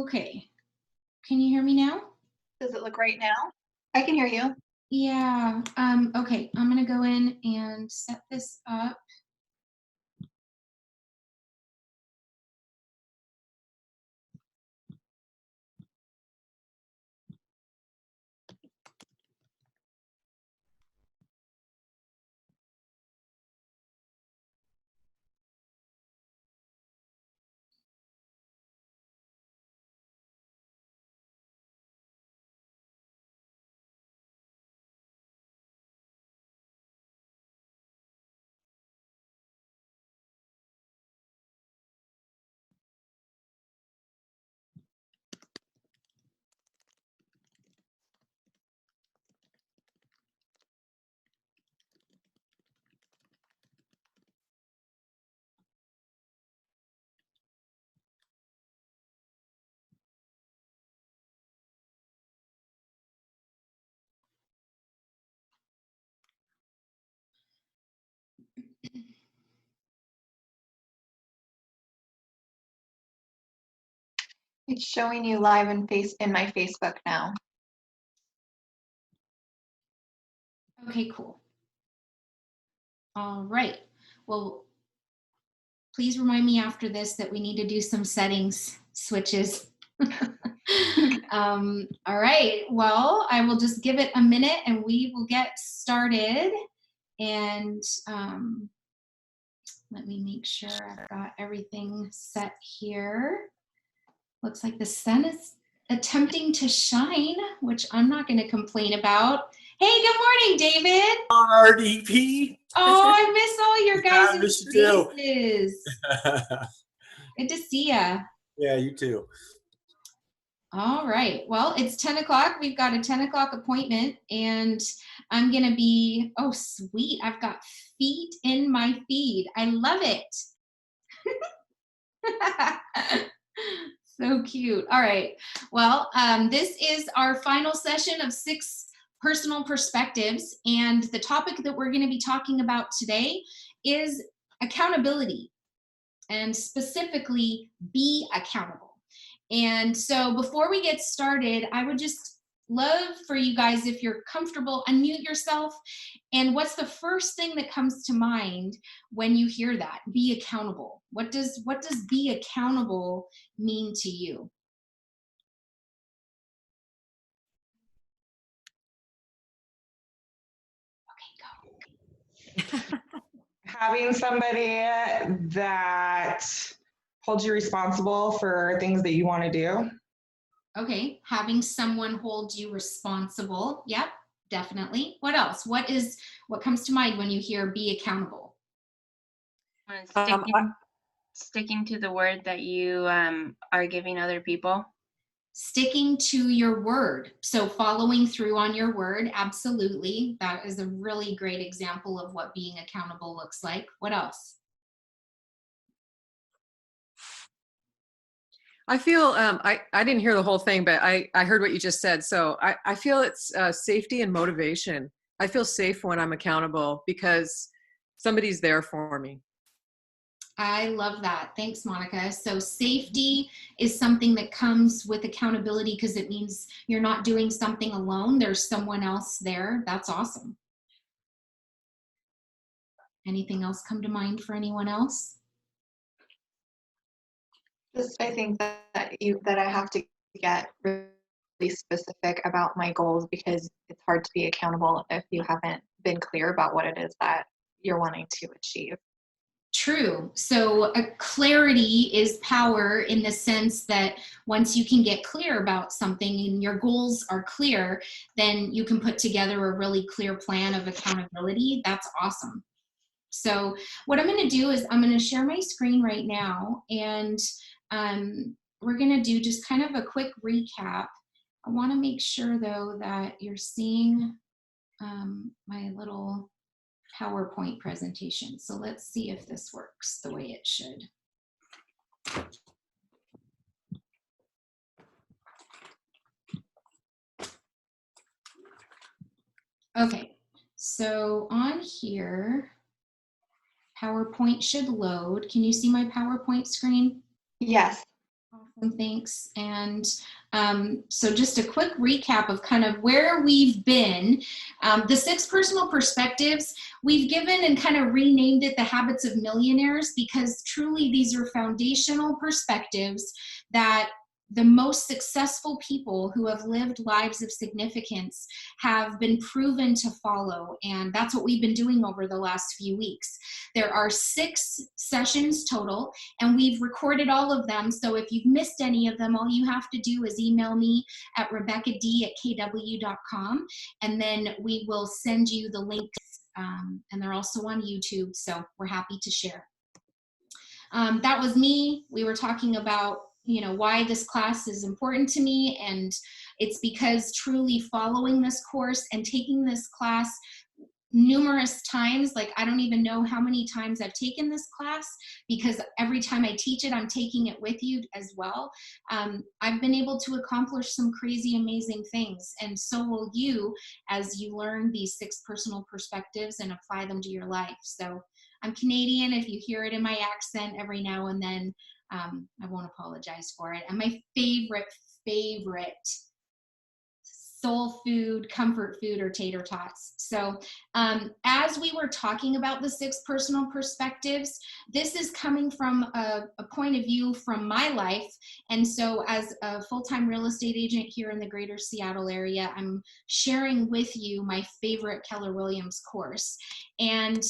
Okay. Can you hear me now? Does it look right now? I can hear you. Yeah. Okay. I'm going to go in and set this up. It's showing you live in my Facebook now. Okay, cool. All right. Well, please remind me after this that we need to do some settings switches. All right. Well, I will just give it a minute and we will get started. And let me make sure I've got everything set here. Looks like the sun is attempting to shine, which I'm not going to complain about. Hey, good morning, David. RDP. Oh, I miss all your I guys' miss you faces. Good to see ya. Yeah, you too. All right. Well, it's 10 o'clock. We've got a 10 o'clock appointment, and I'm going to be, oh, sweet. I've got feet in my feed. I love it. So cute. All right. Well, this is our final session of 6 Personal Perspectives, and the topic that we're going to be talking about today is accountability, and specifically be accountable. And so before we get started, I would just love for you guys, if you're comfortable, unmute yourself. And what's the first thing that comes to mind when you hear that? Be accountable. What does be accountable mean to you? Okay, go. Having somebody that holds you responsible for things that you want to do. Okay, having someone hold you responsible. Yep, definitely. What else? What comes to mind when you hear be accountable? Sticking to the word that you are giving other people. Sticking to your word. So following through on your word, absolutely. That is a really great example of what being accountable looks like. What else? I feel, I didn't hear the whole thing, but I heard what you just said. So I feel it's safety and motivation. I feel safe when I'm accountable because somebody's there for me. I love that. Thanks, Monica. So safety is something that comes with accountability because it means you're not doing something alone. There's someone else there. That's awesome. Anything else come to mind for anyone else? Just I think that I have to get really specific about my goals because it's hard to be accountable if you haven't been clear about what it is that you're wanting to achieve. True. So clarity is power in the sense that once you can get clear about something and your goals are clear, then you can put together a really clear plan of accountability. That's awesome. So what I'm going to do is I'm going to share my screen right now, and we're going to do just kind of a quick recap. I want to make sure, though, that you're seeing my little PowerPoint presentation. So let's see if this works the way it should. Okay, so on here, PowerPoint should load. Can you see my PowerPoint screen? Yes. Thanks. And so just a quick recap of kind of where we've been. The 6 personal perspectives, we've given and kind of renamed it the habits of millionaires, because truly these are foundational perspectives that the most successful people who have lived lives of significance have been proven to follow. And that's what we've been doing over the last few weeks. There are 6 sessions total, and we've recorded all of them. So if you've missed any of them, all you have to do is email me at rebeccad@kw.com, and then we will send you the links. And they're also on YouTube, so we're happy to share. That was me. We were talking about, you know, why this class is important to me, and it's because truly following this course and taking this class numerous times, like I don't even know how many times I've taken this class, because every time I teach it, I'm taking it with you as well. I've been able to accomplish some crazy, amazing things, and so will you as you learn these 6 personal perspectives and apply them to your life. So I'm Canadian. If you hear it in my accent every now and then, I won't apologize for it. And my favorite soul food, comfort food, or tater tots. So as we were talking about the 6 personal perspectives, this is coming from a point of view from my life. And so as a full-time real estate agent here in the greater Seattle area, I'm sharing with you my favorite Keller Williams course. And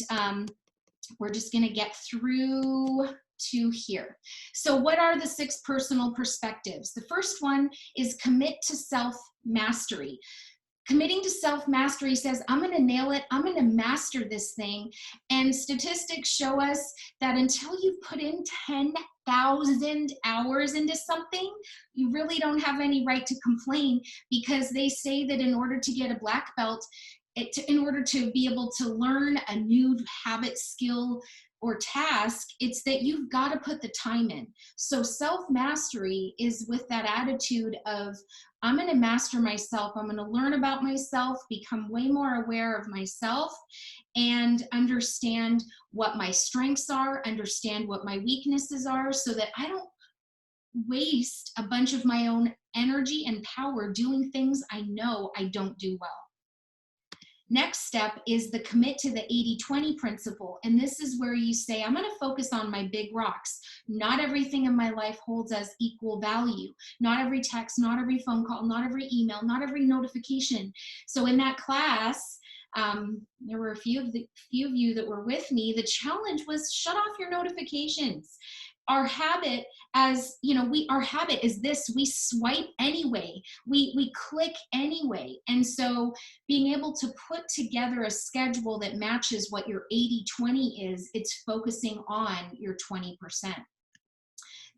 we're just gonna get through to here. So what are the 6 personal perspectives? The first one is commit to self-mastery. Committing to self-mastery says, I'm gonna nail it, I'm gonna master this thing. And statistics show us that until you've put in 10,000 hours into something, you really don't have any right to complain, because they say that in order to get a black belt, in order to be able to learn a new habit, skill, or task, it's that you've got to put the time in. So self-mastery is with that attitude of, I'm going to master myself. I'm going to learn about myself, become way more aware of myself, and understand what my strengths are, understand what my weaknesses are, so that I don't waste a bunch of my own energy and power doing things I know I don't do well. Next step is the commit to the 80-20 principle. And this is where you say, I'm going to focus on my big rocks. Not everything in my life holds as equal value. Not every text, not every phone call, not every email, not every notification. So in that class, there were a few of you that were with me. The challenge was shut off your notifications. Our habit, as you know, our habit is this: we swipe anyway, we click anyway. And so being able to put together a schedule that matches what your 80-20 is, it's focusing on your 20%.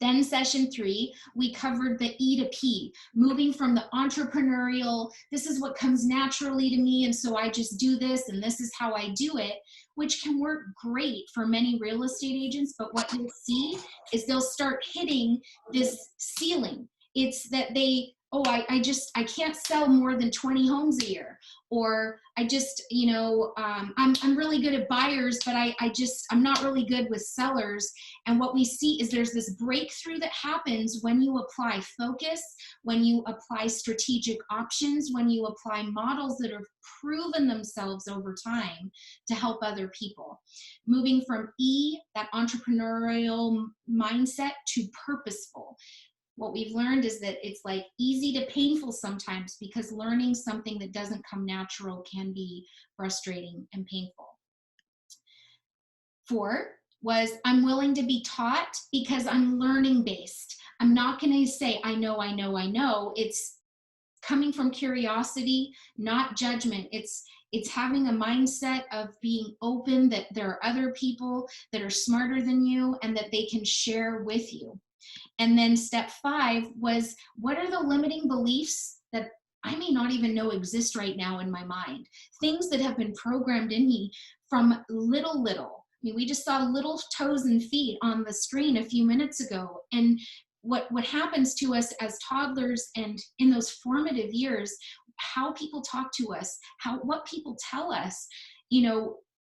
Then session 3, we covered the E to P, moving from the entrepreneurial, this is what comes naturally to me, and so I just do this, and this is how I do it, which can work great for many real estate agents. But what you'll see is they'll start hitting this ceiling. It's that they, I can't sell more than 20 homes a year. Or I just, I'm really good at buyers, but I'm not really good with sellers. And what we see is there's this breakthrough that happens when you apply focus, when you apply strategic options, when you apply models that have proven themselves over time to help other people. Moving from E, that entrepreneurial mindset, to purposeful. What we've learned is that it's like easy to painful sometimes, because learning something that doesn't come natural can be frustrating and painful. 4 was, I'm willing to be taught because I'm learning based. I'm not going to say, I know. It's coming from curiosity, not judgment. It's having a mindset of being open, that there are other people that are smarter than you and that they can share with you. And then step 5 was, what are the limiting beliefs that I may not even know exist right now in my mind? Things that have been programmed in me from little. I mean, we just saw little toes and feet on the screen a few minutes ago. And what happens to us as toddlers and in those formative years, how people talk to us, what people tell us,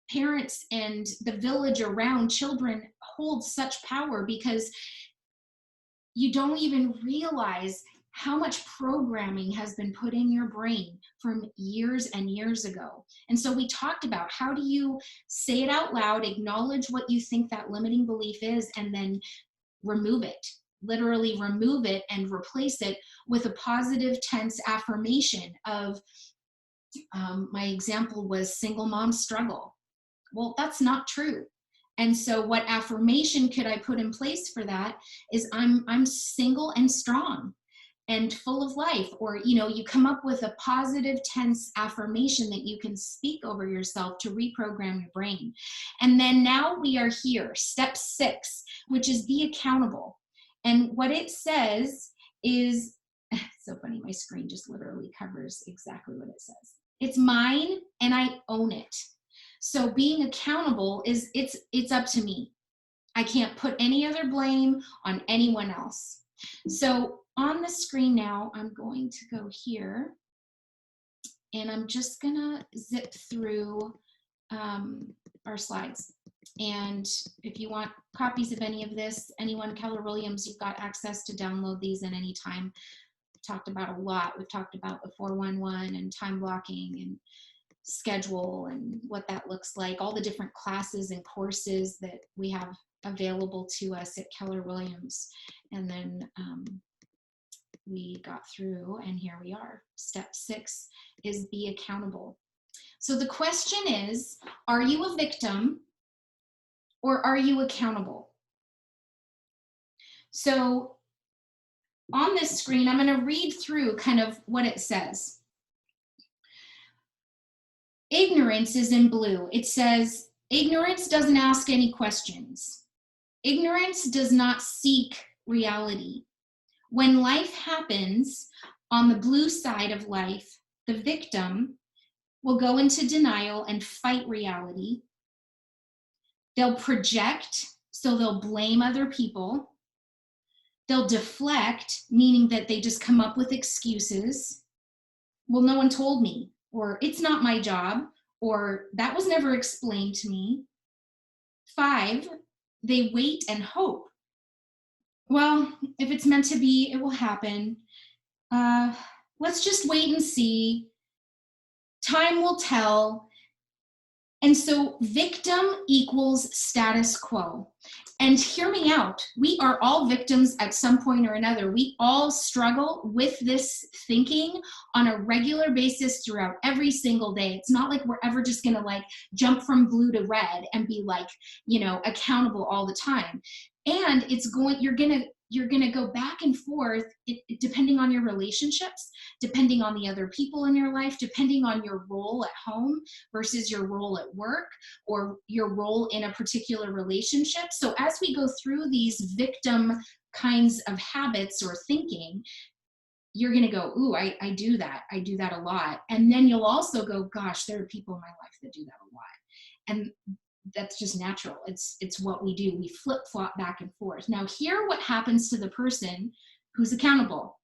parents and the village around children hold such power, because you don't even realize how much programming has been put in your brain from years and years ago. And so we talked about, how do you say it out loud, acknowledge what you think that limiting belief is, and then remove it, literally remove it and replace it with a positive tense affirmation of, my example was single mom struggle. Well, that's not true. And so what affirmation could I put in place for that is, I'm single and strong and full of life. Or, you come up with a positive tense affirmation that you can speak over yourself to reprogram your brain. And then now we are here, step 6, which is be accountable. And what it says is, it's so funny, my screen just literally covers exactly what it says. It's mine and I own it. So being accountable is, it's up to me. I can't put any other blame on anyone else. So on the screen now, I'm going to go here and I'm just gonna zip through our slides. And if you want copies of any of this, anyone, Keller Williams, you've got access to download these at any time. We've talked about a lot. We've talked about the 411 and time blocking and schedule and what that looks like, all the different classes and courses that we have available to us at Keller Williams. And then we got through, and here we are. Step 6 is be accountable. So the question is, are you a victim or are you accountable? So on this screen, I'm going to read through kind of what it says. Ignorance is in blue. It says, ignorance doesn't ask any questions. Ignorance does not seek reality. When life happens, on the blue side of life, the victim will go into denial and fight reality. They'll project, so they'll blame other people. They'll deflect, meaning that they just come up with excuses. Well, no one told me, or it's not my job, or that was never explained to me. 5, they wait and hope. Well, if it's meant to be, it will happen. Let's just wait and see. Time will tell. And so victim equals status quo. And hear me out. We are all victims at some point or another. We all struggle with this thinking on a regular basis throughout every single day. It's not like we're ever just going to like jump from blue to red and be like, accountable all the time. And you're going to go back and forth depending on your relationships, depending on the other people in your life, depending on your role at home versus your role at work or your role in a particular relationship. So as we go through these victim kinds of habits or thinking, you're going to go, ooh, I do that. I do that a lot. And then you'll also go, gosh, there are people in my life that do that a lot. And that's just natural. It's what we do. We flip-flop back and forth. Now, hear what happens to the person who's accountable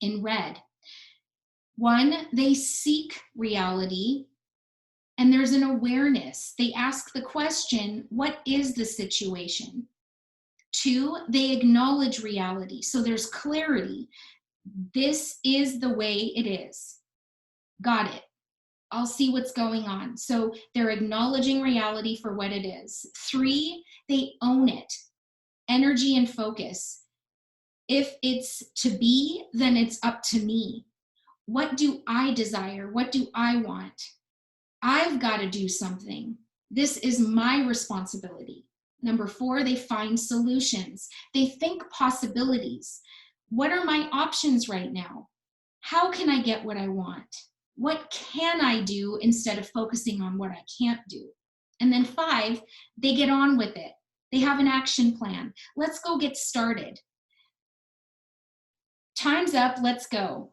in red. 1, they seek reality, and there's an awareness. They ask the question, what is the situation? 2, they acknowledge reality. So there's clarity. This is the way it is. Got it. I'll see what's going on. So they're acknowledging reality for what it is. 3, they own it. Energy and focus. If it's to be, then it's up to me. What do I desire? What do I want? I've got to do something. This is my responsibility. Number 4, they find solutions. They think possibilities. What are my options right now? How can I get what I want? What can I do instead of focusing on what I can't do? And then 5, they get on with it. They have an action plan. Let's go get started. Time's up, let's go.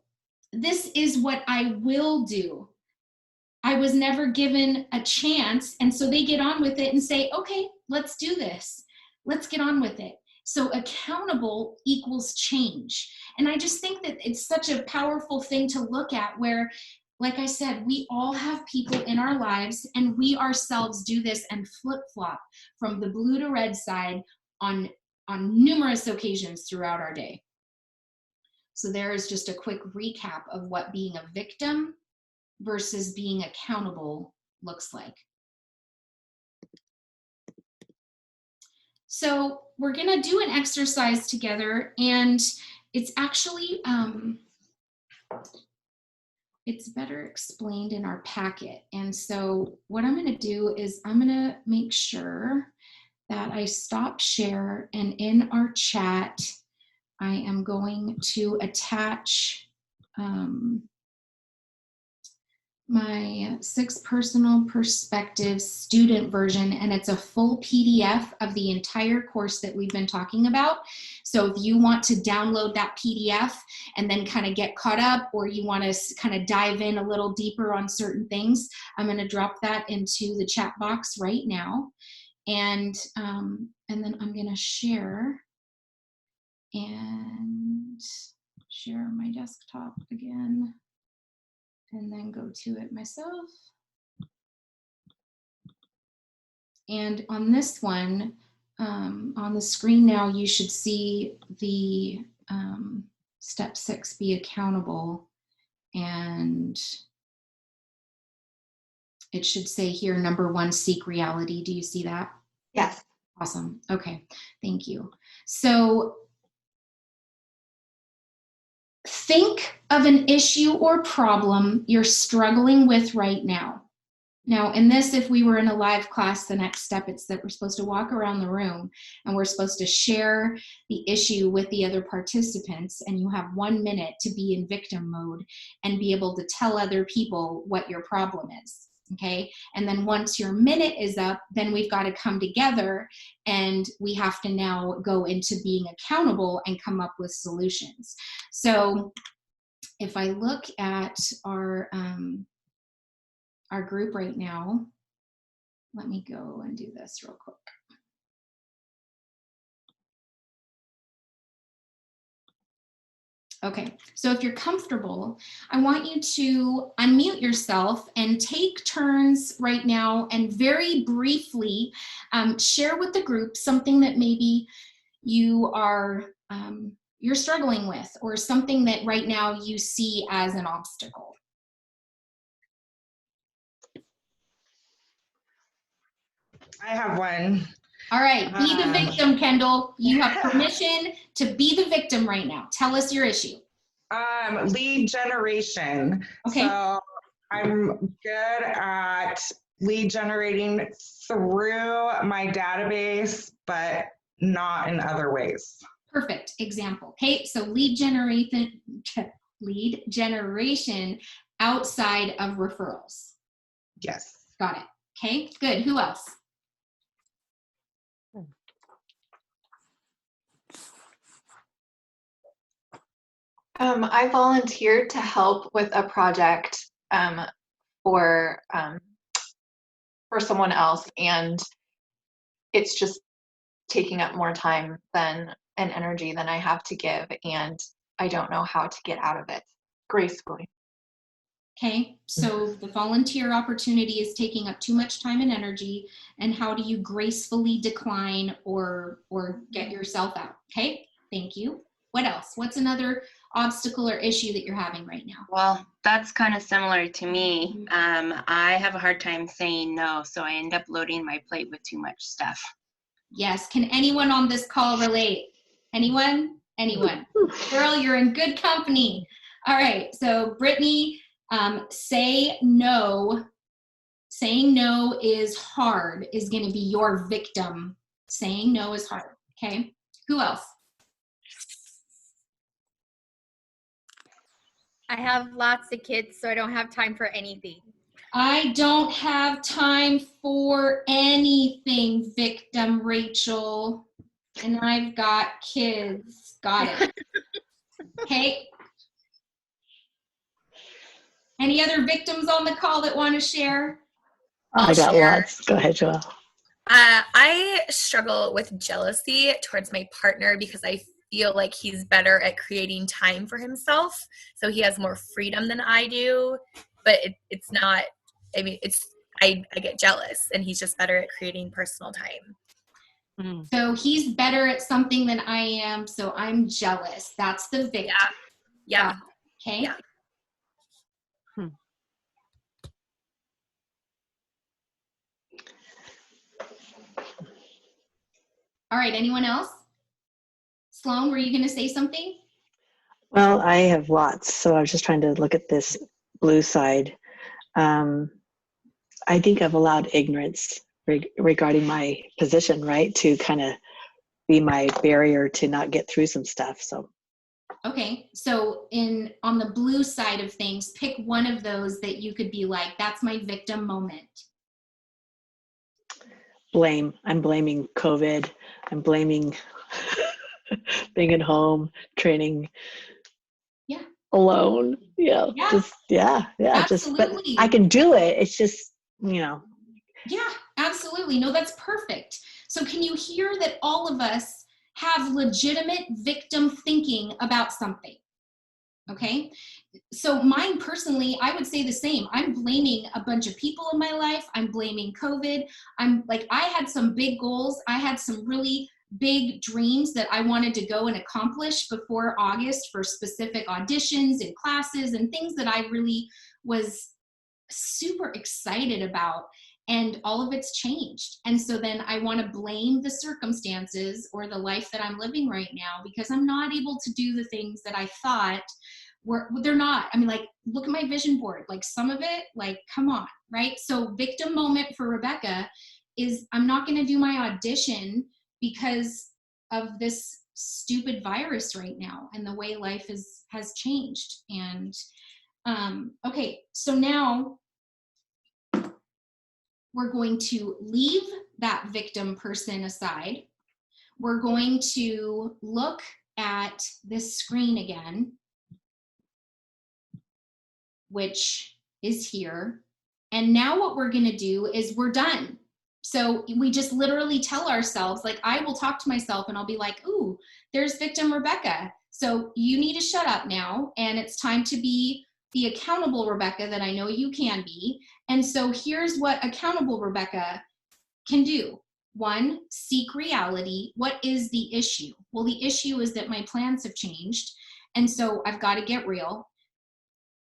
This is what I will do. I was never given a chance, and so they get on with it and say, okay, let's do this. Let's get on with it. So accountable equals change. And I just think that it's such a powerful thing to look at where, like I said, we all have people in our lives and we ourselves do this and flip-flop from the blue to red side on on numerous occasions throughout our day. So there is just a quick recap of what being a victim versus being accountable looks like. So we're gonna do an exercise together, and it's actually, it's better explained in our packet. And so what I'm gonna do is I'm gonna make sure that I stop share, and in our chat, I am going to attach my 6 Personal Perspectives student version, and it's a full PDF of the entire course that we've been talking about. So if you want to download that PDF and then kind of get caught up, or you want to kind of dive in a little deeper on certain things, I'm going to drop that into the chat box right now. And then I'm going to share my desktop again, and then go to it myself. And on this one, on the screen now, you should see the step 6, be accountable. And it should say here, number 1, seek reality. Do you see that? Yes. Awesome. Okay, thank you. So think of an issue or problem you're struggling with right now. Now, in this, if we were in a live class, the next step is that we're supposed to walk around the room and we're supposed to share the issue with the other participants, and you have 1 minute to be in victim mode and be able to tell other people what your problem is. Okay, and then once your minute is up, then we've got to come together and we have to now go into being accountable and come up with solutions. So if I look at our group right now, let me go and do this real quick. Okay, so if you're comfortable, I want you to unmute yourself and take turns right now and very briefly share with the group something that maybe you are you're struggling with, or something that right now you see as an obstacle. I have one. All right, be the victim, Kendall. You have permission to be the victim right now. Tell us your issue. Lead generation. Okay. So I'm good at lead generating through my database, but not in other ways. Perfect example. Okay, so lead generation outside of referrals. Yes. Got it. Okay, good. Who else? I volunteered to help with a project for someone else, and it's just taking up more time and energy than I have to give, and I don't know how to get out of it gracefully. Okay, so the volunteer opportunity is taking up too much time and energy, and how do you gracefully decline or get yourself out? Okay, thank you. What else? What's another obstacle or issue that you're having right now? Well, that's kind of similar to me. I have a hard time saying no, so I end up loading my plate with too much stuff. Yes, can anyone on this call relate? Anyone? Anyone? Girl, you're in good company. All right, so Brittany, say no. Saying no is hard is going to be your victim. Saying no is hard. Okay, who else? I have lots of kids, so I don't have time for anything. I don't have time for anything, victim Rachel. And I've got kids. Got it. Okay. Any other victims on the call that want to share? I got lots. Go ahead, Joelle. I struggle with jealousy towards my partner because I feel like he's better at creating time for himself. So he has more freedom than I do, but it's not, I mean, I get jealous, and he's just better at creating personal time. Mm. So he's better at something than I am, so I'm jealous. That's the victim. Yeah. Okay. Yeah. All right, anyone else? Sloan, were you going to say something? Well, I have lots, so I was just trying to look at this blue side. I think I've allowed ignorance regarding my position, right, to kind of be my barrier to not get through some stuff. So, Okay, so on the blue side of things, pick one of those that you could be like, that's my victim moment. blame. I'm blaming COVID. I'm blaming being at home, training. Yeah. Alone. Yeah. Yeah. Just yeah. Just but Absolutely. I can do it. It's just, Yeah, absolutely. No, that's perfect. So can you hear that all of us have legitimate victim thinking about something? Okay. So mine personally, I would say the same. I'm blaming a bunch of people in my life. I'm blaming COVID. I had some big goals. I had some really big dreams that I wanted to go and accomplish before August for specific auditions and classes and things that I really was super excited about, and all of it's changed. And so then I want to blame the circumstances or the life that I'm living right now because I'm not able to do the things that I thought they're not. I mean, like, look at my vision board, like some of it, like, come on, right? So victim moment for Rebecca is I'm not going to do my audition because of this stupid virus right now and the way life has changed. And okay, so now we're going to leave that victim person aside. We're going to look at this screen again, which is here. And now what we're going to do is we're done. So we just literally tell ourselves, like, I will talk to myself and I'll be like, ooh, there's victim Rebecca. So you need to shut up now. And it's time to be the accountable Rebecca that I know you can be. And so here's what accountable Rebecca can do. One, seek reality. What is the issue? Well, the issue is that my plans have changed. And so I've got to get real.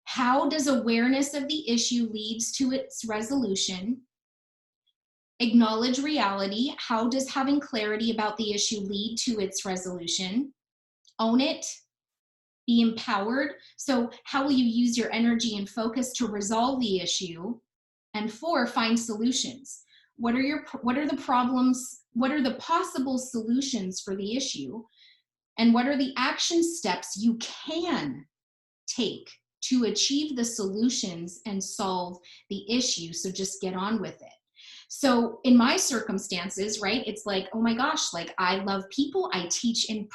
How does awareness of the issue leads to its resolution? Acknowledge reality. How does having clarity about the issue lead to its resolution? Own it. Be empowered. So how will you use your energy and focus to resolve the issue? And 4, find solutions. What are the problems? What are the possible solutions for the issue? And what are the action steps you can take to achieve the solutions and solve the issue? So just get on with it. So in my circumstances, right, it's like, oh my gosh, like, I love people. I teach in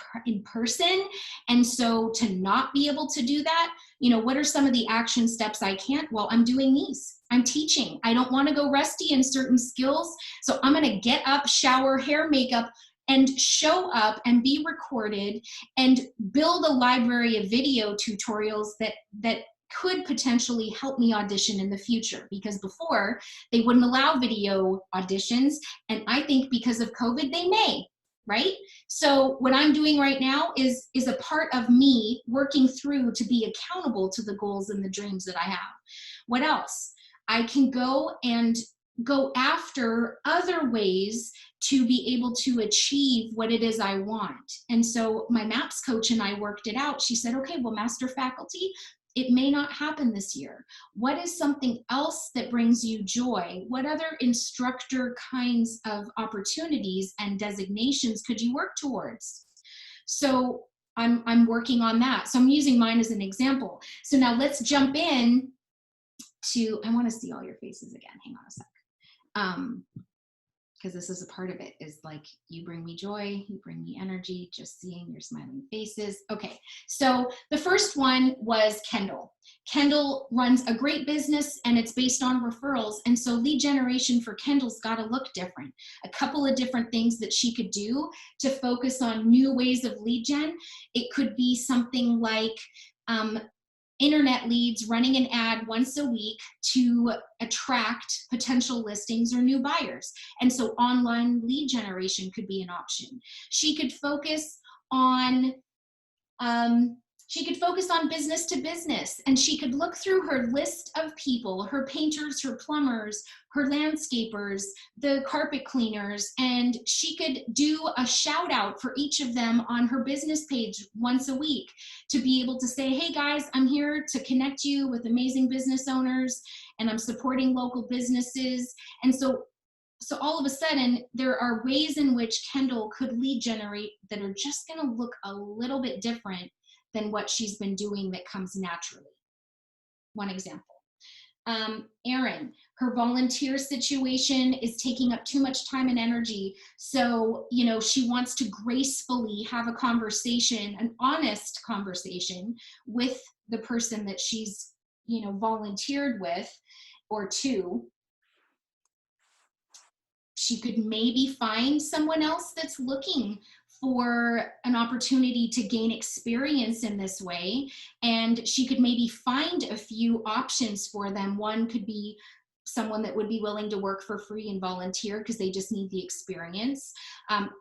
person. And so to not be able to do that, what are some of the action steps I can't? Well, I'm doing these. I'm teaching. I don't want to go rusty in certain skills. So I'm going to get up, shower, hair, makeup, and show up and be recorded and build a library of video tutorials that could potentially help me audition in the future, because before they wouldn't allow video auditions. And I think because of COVID, they may, right? So what I'm doing right now is a part of me working through to be accountable to the goals and the dreams that I have. What else? I can go after other ways to be able to achieve what it is I want. And so my MAPS coach and I worked it out. She said, okay, well, master faculty, it may not happen this year. What is something else that brings you joy? What other instructor kinds of opportunities and designations could you work towards? So I'm working on that. So I'm using mine as an example. So now let's jump in to, I want to see all your faces again. Hang on a sec. Because this is a part of it, is like, you bring me joy, you bring me energy, just seeing your smiling faces. Okay, so the first one was Kendall. Kendall runs a great business and it's based on referrals. And so lead generation for Kendall's got to look different. A couple of different things that she could do to focus on new ways of lead gen. It could be something like internet leads, running an ad once a week to attract potential listings or new buyers. And so online lead generation could be an option. She could focus on business to business, and she could look through her list of people, her painters, her plumbers, her landscapers, the carpet cleaners, and she could do a shout out for each of them on her business page once a week to be able to say, hey guys, I'm here to connect you with amazing business owners, and I'm supporting local businesses. And so all of a sudden, there are ways in which Kendall could lead generate that are just going to look a little bit different than what she's been doing that comes naturally. One example. Erin, her volunteer situation is taking up too much time and energy. So, she wants to gracefully have a conversation, an honest conversation with the person that she's, volunteered with or to. She could maybe find someone else that's looking for an opportunity to gain experience in this way. And she could maybe find a few options for them. One could be someone that would be willing to work for free and volunteer because they just need the experience.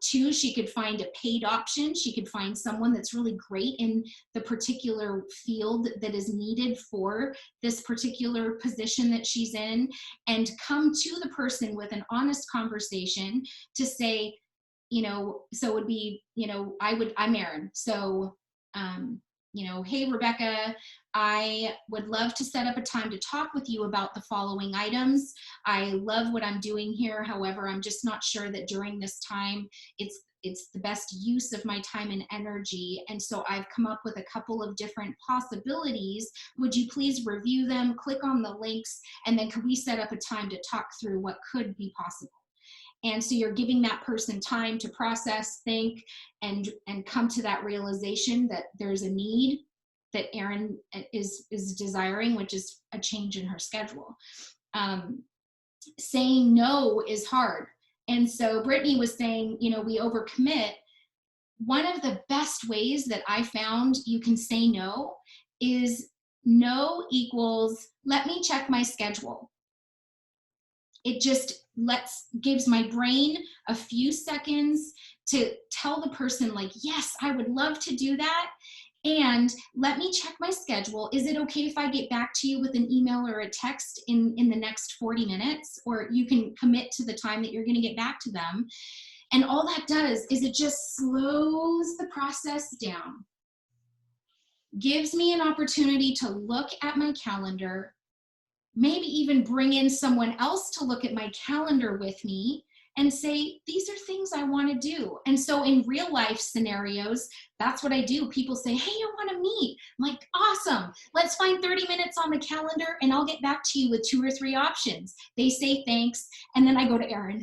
Two, she could find a paid option. She could find someone that's really great in the particular field that is needed for this particular position that she's in, and come to the person with an honest conversation to say, so it would be, I'm Erin. So, hey, Rebecca, I would love to set up a time to talk with you about the following items. I love what I'm doing here. However, I'm just not sure that during this time, it's the best use of my time and energy. And so I've come up with a couple of different possibilities. Would you please review them, click on the links, and then could we set up a time to talk through what could be possible? And so you're giving that person time to process, think, and come to that realization that there's a need that Erin is desiring, which is a change in her schedule. Saying no is hard. And so Brittany was saying, we overcommit. One of the best ways that I found you can say no is no equals, let me check my schedule. It just gives my brain a few seconds to tell the person, like, yes, I would love to do that. And let me check my schedule. Is it okay if I get back to you with an email or a text in the next 40 minutes? Or you can commit to the time that you're going to get back to them. And all that does is it just slows the process down. Gives me an opportunity to look at my calendar, maybe even bring in someone else to look at my calendar with me and say, these are things I want to do. And so in real life scenarios, that's what I do. People say, hey, I want to meet. I'm like, awesome. Let's find 30 minutes on the calendar and I'll get back to you with 2 or 3 options. They say thanks. And then I go to Erin.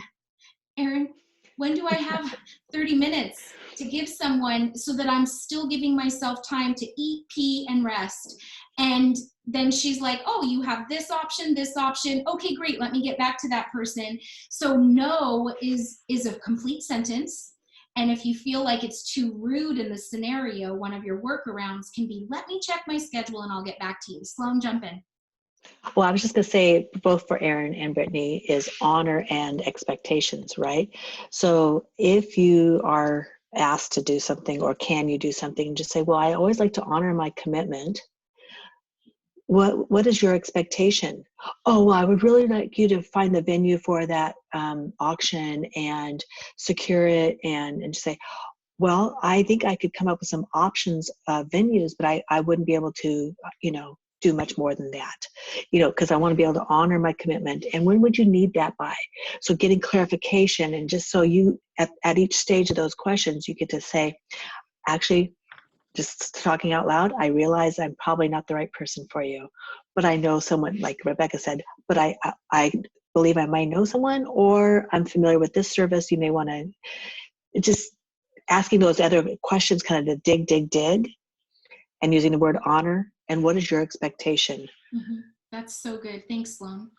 Erin, when do I have 30 minutes to give someone so that I'm still giving myself time to eat, pee, and rest? And then she's like, oh, you have this option, this option. Okay, great. Let me get back to that person. So no is a complete sentence. And if you feel like it's too rude in the scenario, one of your workarounds can be, let me check my schedule and I'll get back to you. Sloan, jump in. Well, I was just going to say, both for Erin and Brittany, is honor and expectations, right? So if you are asked to do something, or can you do something, just say, well, I always like to honor my commitment. What is your expectation? Oh, well, I would really like you to find the venue for that auction and secure it, and just say, well, I think I could come up with some options of venues, but I wouldn't be able to, do much more than that, because I want to be able to honor my commitment. And when would you need that by? So getting clarification, and just so you, at each stage of those questions, you get to say, actually, just talking out loud, I realize I'm probably not the right person for you, but I know someone, like Rebecca said, but I believe I might know someone, or I'm familiar with this service. You may want to just asking those other questions, kind of to dig, and using the word honor. And what is your expectation? Mm-hmm. That's so good. Thanks, Sloan.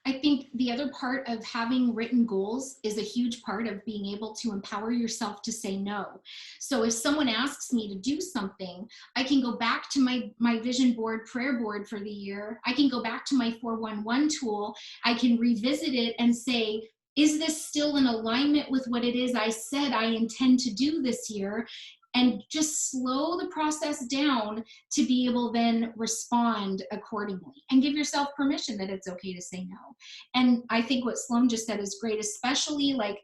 I think the other part of having written goals is a huge part of being able to empower yourself to say no. So if someone asks me to do something, I can go back to my vision board, prayer board for the year. I can go back to my 411 tool. I can revisit it and say, is this still in alignment with what it is I said I intend to do this year? And just slow the process down to be able then respond accordingly and give yourself permission that it's okay to say no. And I think what Sloan just said is great, especially like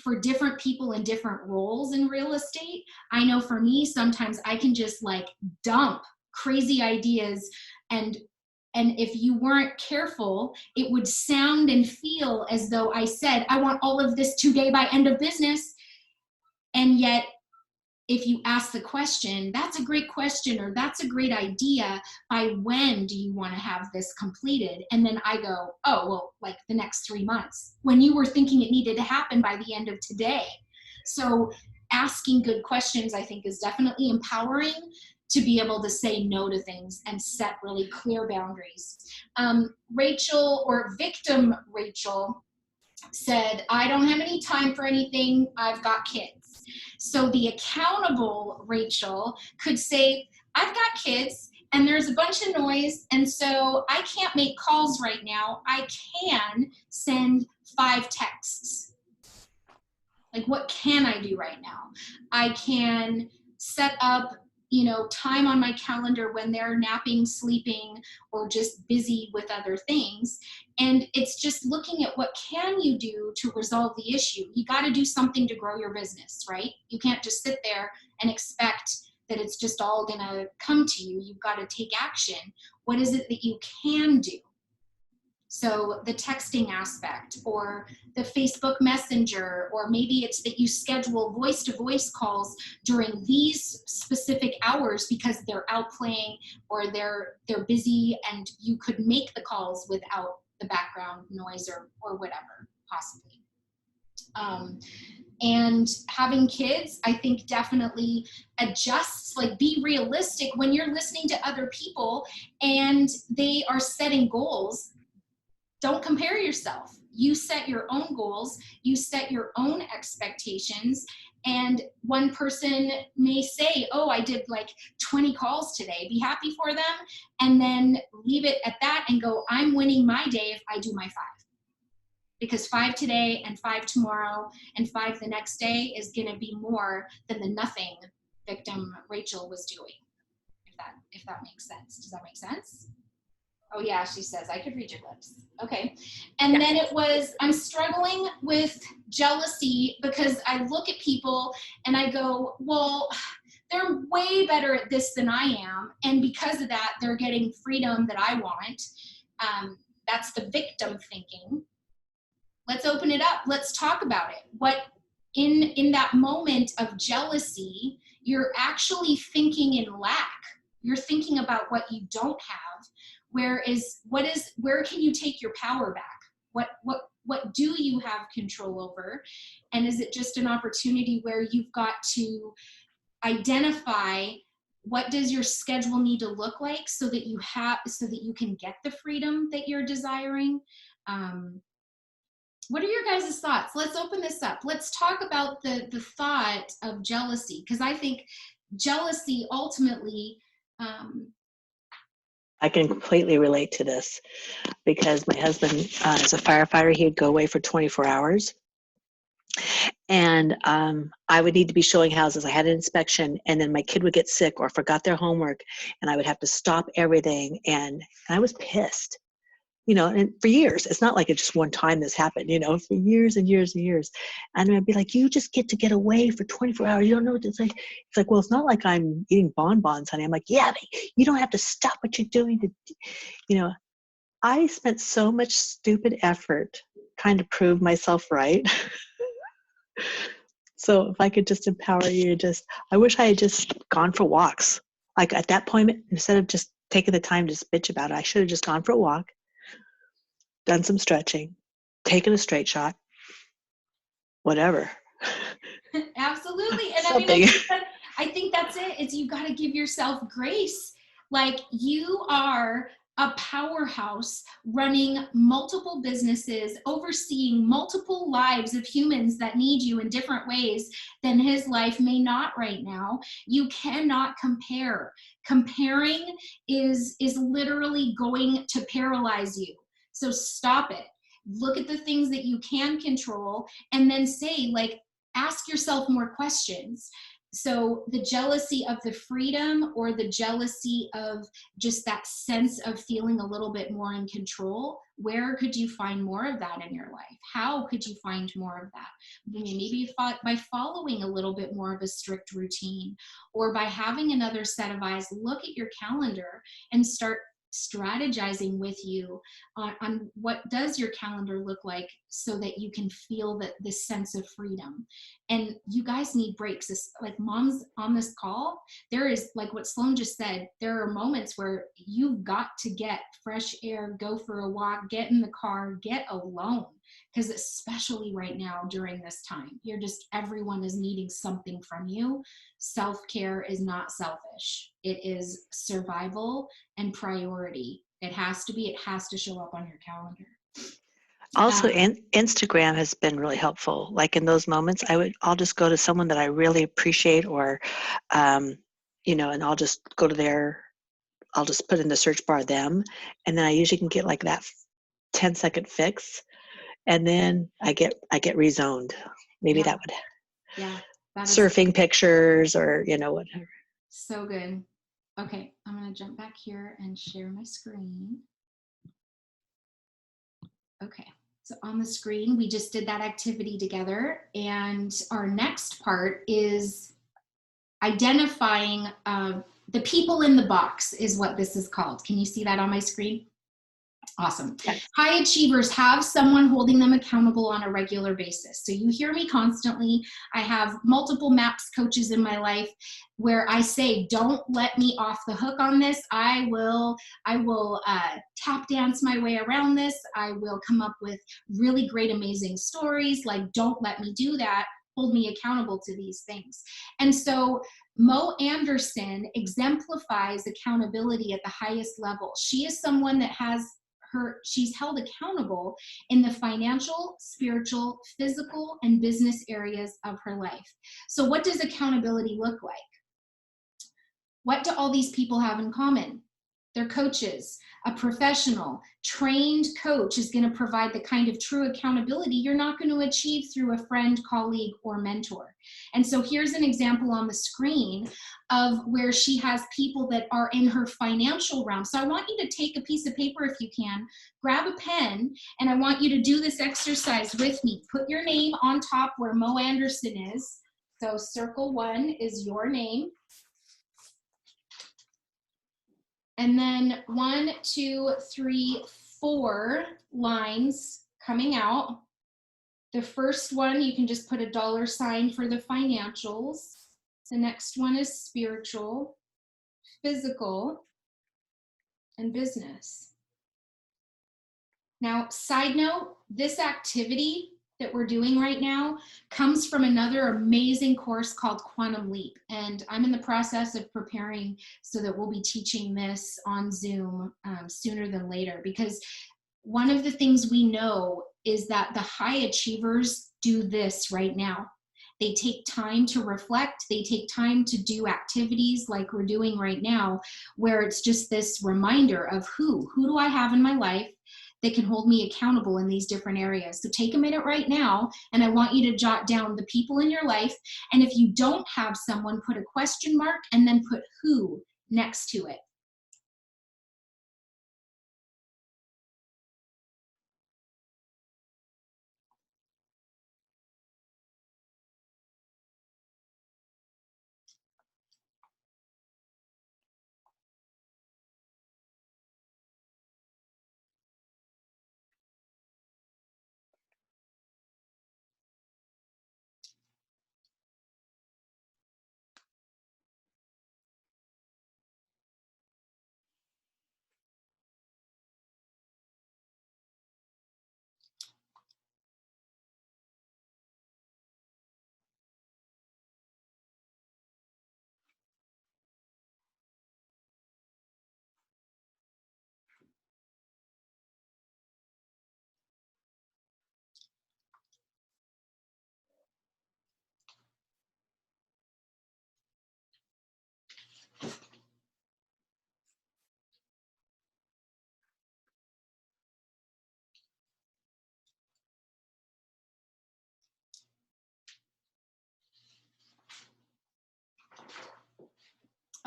for different people in different roles in real estate. I know for me, sometimes I can just like dump crazy ideas, and if you weren't careful, it would sound and feel as though I said, I want all of this today by end of business. And yet, if you ask the question, that's a great question, or that's a great idea, by when do you want to have this completed? And then I go, oh, well, like the next 3 months, when you were thinking it needed to happen by the end of today. So asking good questions, I think, is definitely empowering to be able to say no to things and set really clear boundaries. Rachel, or victim Rachel, said, I don't have any time for anything, I've got kids. So the accountable Rachel could say, I've got kids and there's a bunch of noise, and so I can't make calls right now. I can send 5 texts. Like, what can I do right now? I can set up, time on my calendar when they're napping, sleeping, or just busy with other things. And it's just looking at what can you do to resolve the issue. You got to do something to grow your business, right? You can't just sit there and expect that it's just all going to come to you. You've got to take action. What is it that you can do? So the texting aspect, or the Facebook Messenger, or maybe it's that you schedule voice-to-voice calls during these specific hours because they're out playing or they're busy, and you could make the calls without the background noise or whatever, possibly. And having kids, I think, definitely adjusts, like, be realistic when you're listening to other people and they are setting goals. Don't compare yourself. You set your own goals, you set your own expectations, and one person may say, oh, I did like 20 calls today. Be happy for them, and then leave it at that and go, I'm winning my day if I do my 5. Because 5 today and 5 tomorrow and 5 the next day is gonna be more than the nothing victim Rachel was doing, if that makes sense. Does that make sense? Oh yeah, she says, I could read your lips. Okay. And then it was, I'm struggling with jealousy because I look at people and I go, well, they're way better at this than I am. And because of that, they're getting freedom that I want. That's the victim thinking. Let's open it up. Let's talk about it. What in that moment of jealousy, you're actually thinking in lack. You're thinking about what you don't have. Where can you take your power back? What do you have control over? And is it just an opportunity where you've got to identify what does your schedule need to look like so that you can get the freedom that you're desiring? What are your guys' thoughts? Let's open this up. Let's talk about the thought of jealousy, because I think jealousy ultimately, I can completely relate to this because my husband is a firefighter. He would go away for 24 hours. And I would need to be showing houses. I had an inspection, and then my kid would get sick or forgot their homework, and I would have to stop everything. And I was pissed, and for years. It's not like it's just one time this happened, for years and years and years. And I'd be like, you just get away for 24 hours. You don't know what it's like. It's like, well, it's not like I'm eating bonbons, honey. I'm like, yeah, but you don't have to stop what you're doing to, I spent so much stupid effort trying to prove myself right. So if I could just empower you, I wish I had just gone for walks. Like at that point, instead of just taking the time to just bitch about it, I should have just gone for a walk, done some stretching, taken a straight shot, whatever. Absolutely. And Something. I think that's it. It's you got to give yourself grace. Like, you are a powerhouse running multiple businesses, overseeing multiple lives of humans that need you in different ways, then his life may not right now. You cannot compare. Comparing is literally going to paralyze you. So stop it. Look at the things that you can control and then say, like, ask yourself more questions. So the jealousy of the freedom or the jealousy of just that sense of feeling a little bit more in control, where could you find more of that in your life? How could you find more of that? Maybe by following a little bit more of a strict routine, or by having another set of eyes look at your calendar and start strategizing with you on what does your calendar look like, so that you can feel that this sense of freedom. And you guys need breaks. Like moms on this call, there is, like what Sloan just said, there are moments where you've got to get fresh air, go for a walk, get in the car, get alone. Because especially right now during this time, everyone is needing something from you. Self-care is not selfish. It is survival and priority. It has to show up on your calendar. Also, Instagram has been really helpful. Like in those moments, I'll just go to someone that I really appreciate, or, and I'll just go to I'll just put in the search bar them, and then I usually can get like that 10-second fix, and then I get rezoned. Maybe that would. Yeah. Surfing pictures, or whatever. So good. Okay, I'm gonna jump back here and share my screen. Okay, so on the screen, we just did that activity together, and our next part is identifying the people in the box is what this is called. Can you see that on my screen? Awesome. Yes. High achievers have someone holding them accountable on a regular basis. So you hear me constantly. I have multiple MAPS coaches in my life where I say, don't let me off the hook on this. I will tap dance my way around this. I will come up with really great, amazing stories. Like, don't let me do that. Hold me accountable to these things. And so Moe Anderson exemplifies accountability at the highest level. She is someone that she's held accountable in the financial, spiritual, physical, and business areas of her life. So what does accountability look like? What do all these people have in common? They're coaches. A professional, trained coach is going to provide the kind of true accountability you're not going to achieve through a friend, colleague, or mentor. And so here's an example on the screen of where she has people that are in her financial realm. So I want you to take a piece of paper if you can, grab a pen, and I want you to do this exercise with me. Put your name on top where Moe Anderson is. So circle 1 is your name. And then 1, 2, 3, 4 lines coming out. The first one, you can just put a $ for the financials. The next one is spiritual, physical, and business. Now, side note, this activity that we're doing right now comes from another amazing course called Quantum Leap. And I'm in the process of preparing so that we'll be teaching this on Zoom sooner than later, because one of the things we know is that the high achievers do this right now. They take time to reflect. They take time to do activities like we're doing right now, where it's just this reminder of who do I have in my life that can hold me accountable in these different areas. So take a minute right now, and I want you to jot down the people in your life. And if you don't have someone, put a question mark and then put who next to it.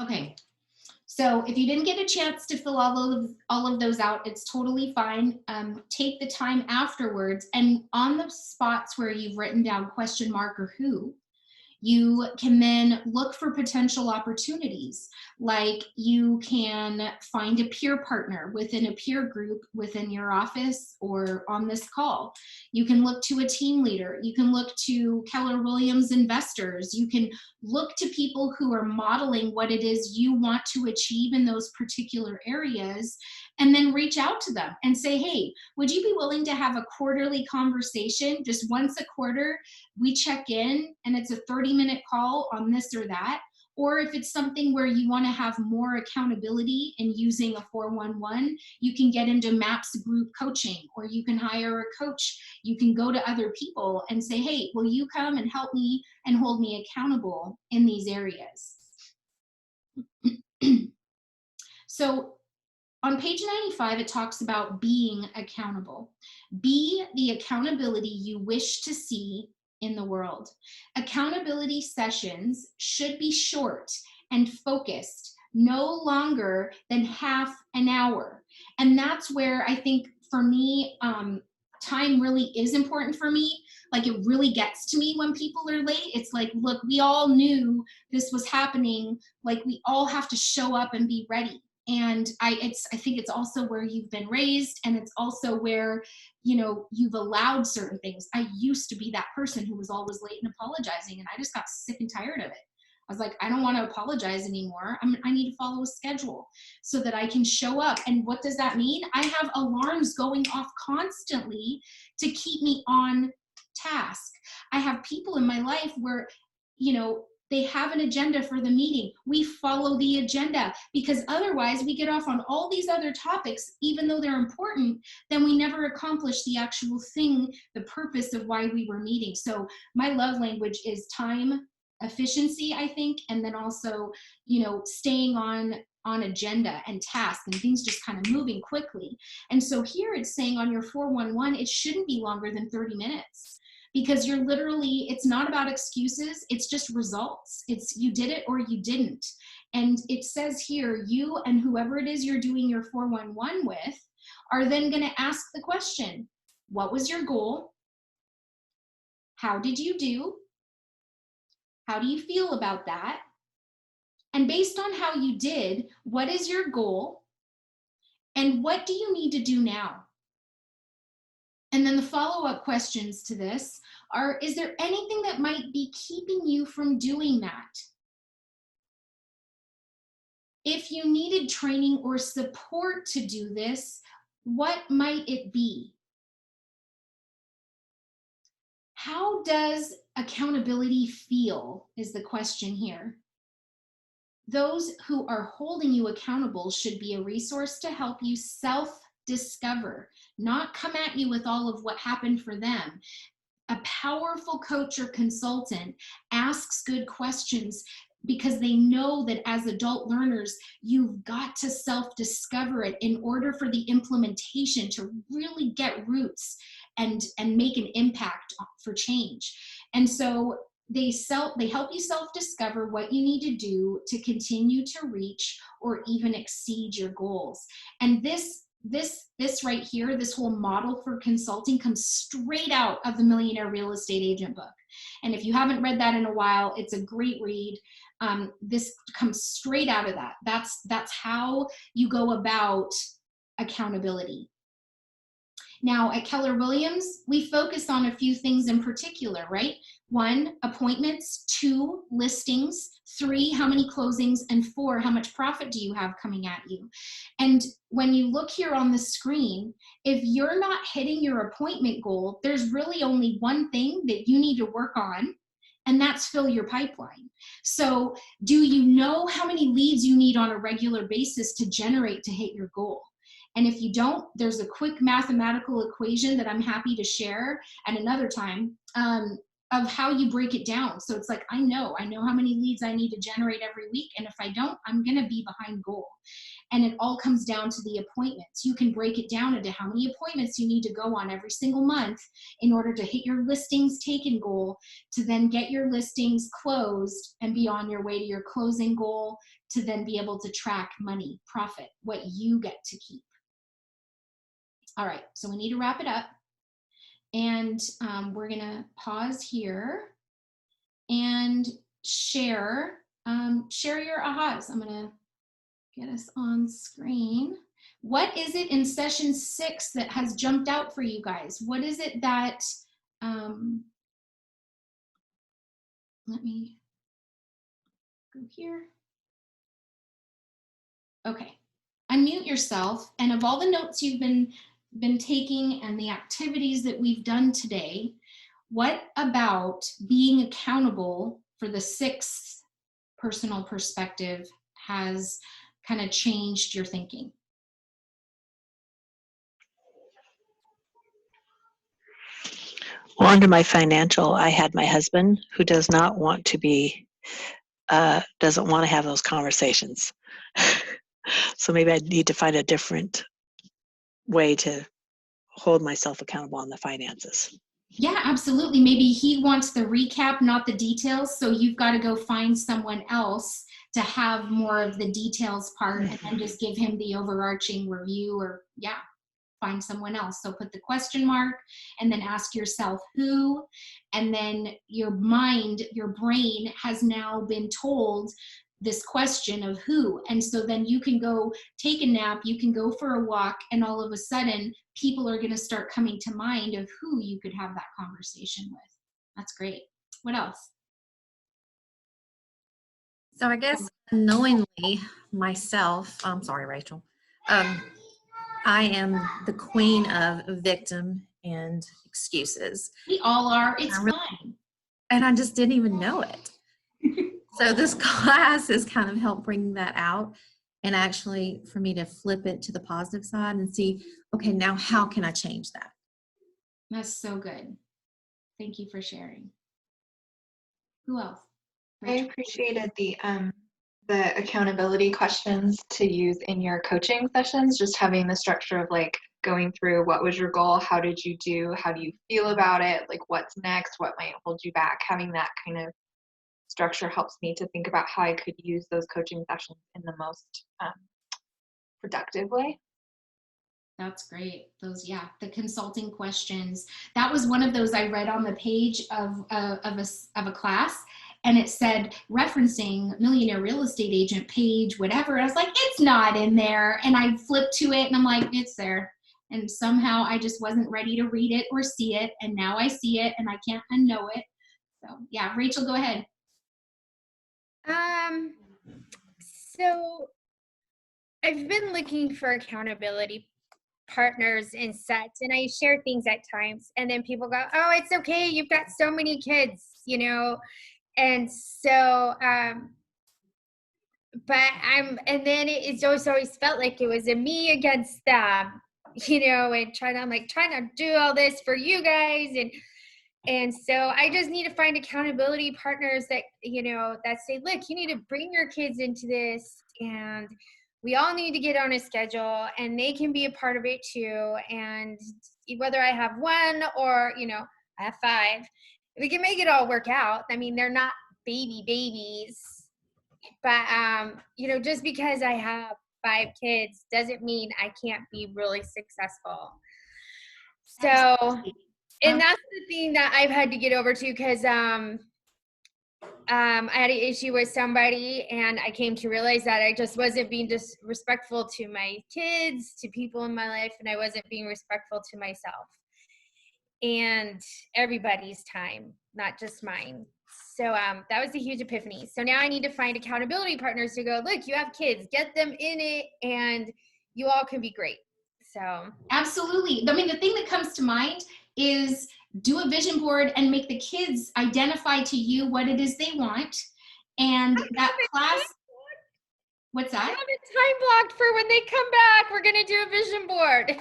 Okay. So if you didn't get a chance to fill all of those out, it's totally fine. Take the time afterwards, and on the spots where you've written down question mark or who, you can then look for potential opportunities. Like you can find a peer partner within a peer group within your office or on this call. You can look to a team leader. You can look to Keller Williams investors. You can look to people who are modeling what it is you want to achieve in those particular areas, and then reach out to them and say, hey, would you be willing to have a quarterly conversation? Just once a quarter, we check in and it's a 30-minute call on this or that. Or if it's something where you want to have more accountability in using a 411, you can get into MAPS group coaching, or you can hire a coach. You can go to other people and say, hey, will you come and help me and hold me accountable in these areas? So on page 95, it talks about being accountable. Be the accountability you wish to see in the world. Accountability sessions should be short and focused, no longer than half an hour. And that's where I think for me, time really is important for me. Like, it really gets to me when people are late. It's like, look, we all knew this was happening. Like, we all have to show up and be ready. And I think it's also where you've been raised, and it's also where, you know, you've allowed certain things. I used to be that person who was always late and apologizing, and I just got sick and tired of it. I was like, I don't want to apologize anymore. I need to follow a schedule so that I can show up. And what does that mean? I have alarms going off constantly to keep me on task. I have people in my life where, you know, they have an agenda for the meeting. We follow the agenda, because otherwise we get off on all these other topics, even though they're important, then we never accomplish the actual thing, the purpose of why we were meeting. So my love language is time efficiency, I think, and then also, you know, staying on agenda and task and things just kind of moving quickly. And so here it's saying on your 411, it shouldn't be longer than 30 minutes. Because you're literally, it's not about excuses, it's just results. It's you did it or you didn't. And it says here, you and whoever it is you're doing your 411 with are then going to ask the question, what was your goal? How did you do? How do you feel about that? And based on how you did, what is your goal? And what do you need to do now? And then the follow-up questions to this are, is there anything that might be keeping you from doing that? If you needed training or support to do this, what might it be? How does accountability feel is the question here. Those who are holding you accountable should be a resource to help you self-discover, not come at you with all of what happened for them. A powerful coach or consultant asks good questions because they know that as adult learners, you've got to self-discover it in order for the implementation to really get roots and make an impact for change. And so they help you self-discover what you need to do to continue to reach or even exceed your goals. And this right here, this whole model for consulting comes straight out of the Millionaire Real Estate Agent book. And if you haven't read that in a while, it's a great read. This comes straight out of that. That's how you go about accountability. Now at Keller Williams, we focus on a few things in particular, right? 1, appointments. 2, listings. 3, how many closings. And 4, how much profit do you have coming at you? And when you look here on the screen, if you're not hitting your appointment goal, there's really only one thing that you need to work on, and that's fill your pipeline. So do you know how many leads you need on a regular basis to generate to hit your goal? And if you don't, there's a quick mathematical equation that I'm happy to share at another time of how you break it down. So it's like, I know how many leads I need to generate every week. And if I don't, I'm going to be behind goal. And it all comes down to the appointments. You can break it down into how many appointments you need to go on every single month in order to hit your listings taken goal, to then get your listings closed and be on your way to your closing goal, to then be able to track money, profit, what you get to keep. All right, so we need to wrap it up. And we're gonna pause here and share your ahas. I'm gonna get us on screen. What is it in session 6 that has jumped out for you guys? What is it that, let me go here. Okay, unmute yourself, and of all the notes you've been taking and the activities that we've done today, what about being accountable for the 6th personal perspective has kind of changed your thinking? Well, under my financial, I had my husband who does not want to be, doesn't want to have those conversations. So maybe I need to find a different way to hold myself accountable on the finances. Yeah, absolutely. Maybe he wants the recap, not the details. So you've got to go find someone else to have more of the details part, and then just give him the overarching review, or yeah, find someone else. So put the question mark and then ask yourself who, and then your mind, your brain has now been told this question of who. And so then you can go take a nap, you can go for a walk, and all of a sudden people are going to start coming to mind of who you could have that conversation with. That's great. What else? So I guess knowingly myself, I'm sorry, Rachel, I am the queen of victim and excuses. We all are. It's fine. And I just didn't even know it. So this class has kind of helped bring that out, and actually for me to flip it to the positive side and see, okay, now how can I change that? That's so good. Thank you for sharing. Who else? I appreciated the accountability questions to use in your coaching sessions, just having the structure of like going through what was your goal, how did you do, how do you feel about it, like what's next, what might hold you back. Having that kind of structure helps me to think about how I could use those coaching sessions in the most productive way. That's great. Those, yeah, the consulting questions. That was one of those I read on the page of a class, and it said referencing Millionaire Real Estate Agent page, whatever. I was like, it's not in there. And I flipped to it and I'm like, it's there. And somehow I just wasn't ready to read it or see it. And now I see it and I can't unknow it. So yeah, Rachel, go ahead. So I've been looking for accountability partners in sets, and I share things at times, and then people go, oh, it's okay, you've got so many kids, you know. And so and then it's always felt like it was a me against them, you know, and I'm like trying to do all this for you guys, and so I just need to find accountability partners that, you know, that say, look, you need to bring your kids into this, and we all need to get on a schedule, and they can be a part of it too. And whether I have one or, you know, I have 5, we can make it all work out. I mean, they're not babies, but, you know, just because I have 5 kids doesn't mean I can't be really successful. So, and that's the thing that I've had to get over to, because I had an issue with somebody, and I came to realize that I just wasn't being disrespectful to my kids, to people in my life, and I wasn't being respectful to myself and everybody's time, not just mine. So that was a huge epiphany. So now I need to find accountability partners to go, look, you have kids, get them in it, and you all can be great. So absolutely. I mean, the thing that comes to mind is do a vision board and make the kids identify to you what it is they want. And that class, what's that? I have it time blocked for when they come back. We're going to do a vision board.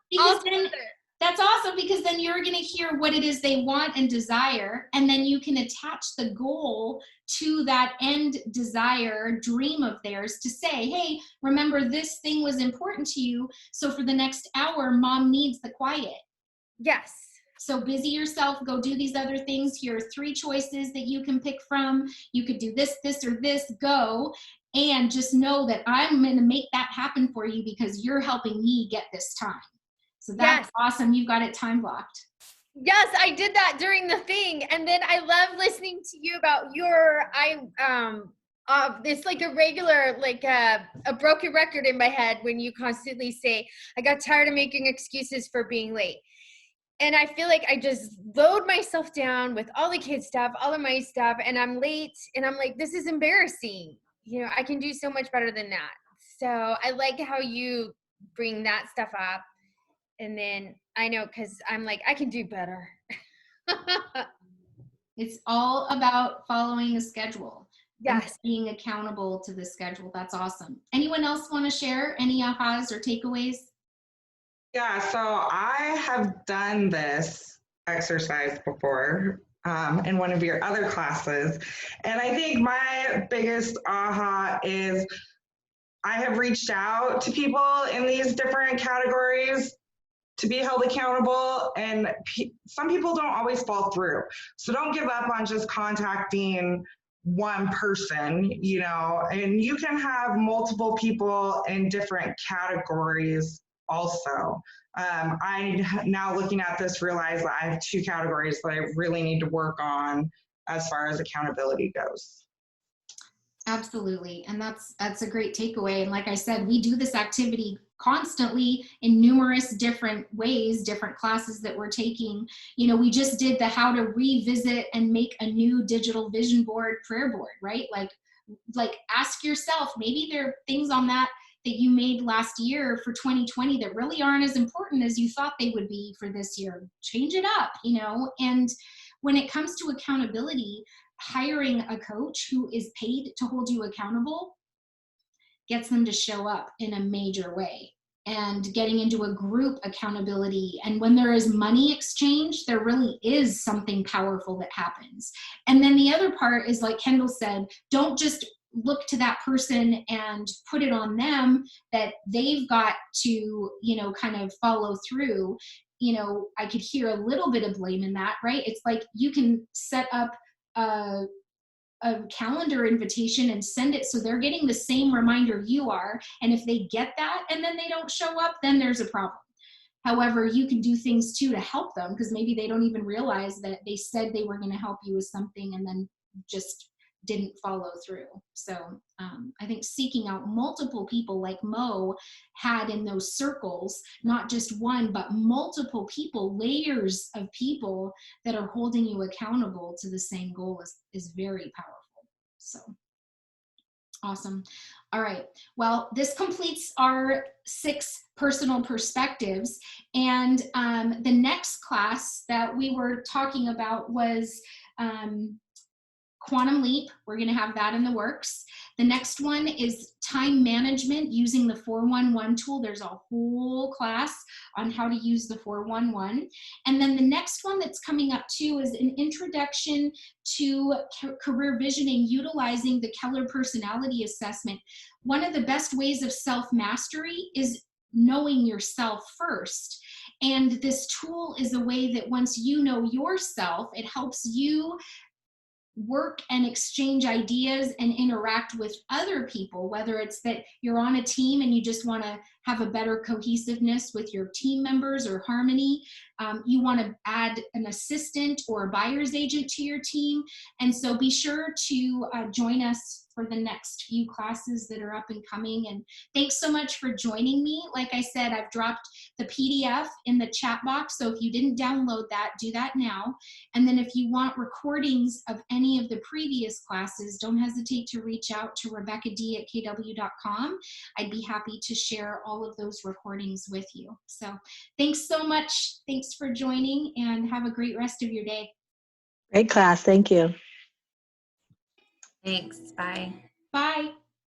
Because then That's awesome, because then you're going to hear what it is they want and desire, and then you can attach the goal to that end desire, dream of theirs, to say, hey, remember this thing was important to you, so for the next hour, mom needs the quiet. Yes. So busy yourself, go do these other things. Here are 3 choices that you can pick from. You could do this, this, or this, go. And just know that I'm going to make that happen for you because you're helping me get this time. So that's Yes. awesome. You've got it time blocked. Yes, I did that during the thing. And then I love listening to you about your, it's like a regular, like a broken record in my head when you constantly say, I got tired of making excuses for being late. And I feel like I just load myself down with all the kids' stuff, all of my stuff, and I'm late. And I'm like, this is embarrassing. You know, I can do so much better than that. So I like how you bring that stuff up. And then I know, because I'm like, I can do better. It's all about following a schedule. Yes. And being accountable to the schedule. That's awesome. Anyone else want to share any ahas or takeaways? Yeah, so I have done this exercise before in one of your other classes. And I think my biggest aha is I have reached out to people in these different categories to be held accountable, and some people don't always fall through. So don't give up on just contacting one person, you know, and you can have multiple people in different categories also. I now looking at this realize that I have 2 categories that I really need to work on as far as accountability goes. Absolutely. And that's a great takeaway. And like I said, we do this activity constantly in numerous different ways, different classes that we're taking. You know, we just did the how to revisit and make a new digital vision board, prayer board, right? Like ask yourself, maybe there are things on that you made last year for 2020 that really aren't as important as you thought they would be for this year. Change it up, you know? And when it comes to accountability, hiring a coach who is paid to hold you accountable gets them to show up in a major way. And getting into a group accountability, and when there is money exchange, there really is something powerful that happens. And then the other part is, like Kendall said, don't just look to that person and put it on them that they've got to, you know, kind of follow through. You know, I could hear a little bit of blame in that, right? It's like you can set up a calendar invitation and send it so they're getting the same reminder you are. And if they get that and then they don't show up, then there's a problem. However, you can do things too to help them, because maybe they don't even realize that they said they were going to help you with something and then just didn't follow through. So I think seeking out multiple people like Moe had in those circles, not just one, but multiple people, layers of people that are holding you accountable to the same goal is very powerful. So awesome. All right. Well, this completes our 6 personal perspectives. And the next class that we were talking about was Quantum Leap. We're going to have that in the works. The next one is time management using the 411 tool. There's a whole class on how to use the 411. And then the next one that's coming up too is an introduction to career visioning utilizing the Keller personality assessment. One of the best ways of self-mastery is knowing yourself first. And this tool is a way that once you know yourself, it helps you work and exchange ideas and interact with other people, whether it's that you're on a team and you just want to have a better cohesiveness with your team members or harmony. You want to add an assistant or a buyer's agent to your team. And so be sure to join us for the next few classes that are up and coming. And thanks so much for joining me. Like I said, I've dropped the PDF in the chat box. So if you didn't download that, do that now. And then if you want recordings of any of the previous classes, don't hesitate to reach out to RebeccaD@kw.com. I'd be happy to share all of those recordings with you. So thanks so much. Thanks for joining, and have a great rest of your day. Great class. Thank you. Thanks. Bye. Bye.